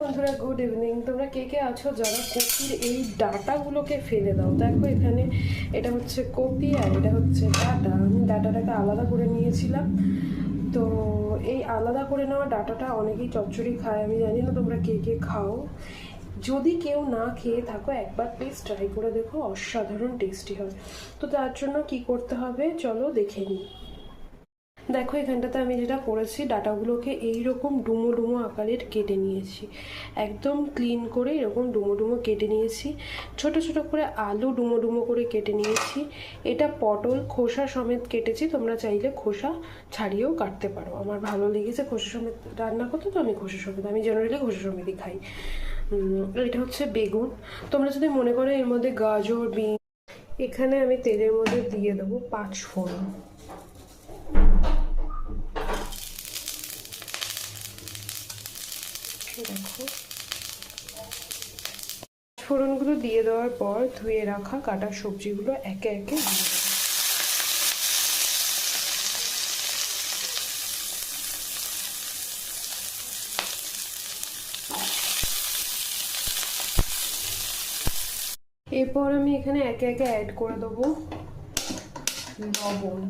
বন্ধুরা good evening. তোমরা কে কে আছো যারা কপির এই ডাটাগুলোকে ফেলে দাও? দেখো এখানে এটা হচ্ছে কপি আর এটা হচ্ছে ডাটা। আমি ডাটাটাকে আলাদা করে নিয়েছিলাম। তো এই আলাদা করে নেওয়া ডাটাটা অনেকেই চচ্চড়ি খায়, আমি জানি না তোমরা কে কে খাও। যদি কেউ না খেয়ে থাকো একবার প্লিজ ট্রাই করে দেখো, অসাধারণ টেস্টি হয়। তো তার জন্য কি করতে হবে চলো দেখে নিই। দেখো এখানটাতে আমি যেটা করেছি, ডাটাগুলোকে এইরকম ডুমো ডুমো আকারের কেটে নিয়েছি, একদম ক্লিন করে এরকম ডুমো ডুমো কেটে নিয়েছি। ছোট ছোট করে আলু ডুমো ডুমো করে কেটে নিয়েছি। এটা পটল খোসা সমেত কেটেছি, তোমরা চাইলে খোসা ছাড়িয়েও কাটতে পারো। আমার ভালো লেগেছে খোসা সমেত রান্না করতে, তো আমি খোসা সমেত, আমি জেনারেলি খোসা সমেতই খাই। এটা হচ্ছে বেগুন। তোমরা যদি মনে করো এর মধ্যে গাজর বিন, এখানে আমি তেলের মধ্যে দিয়ে দেবো 5 ফোড়ন। দেখো ফোড়নগুলো দিয়ে দেওয়ার পর ধুয়ে রাখা কাটা সবজিগুলো একে একে দিয়ে দেবো। এরপর আমি এখানে একে একে অ্যাড করে দেবো লবণ।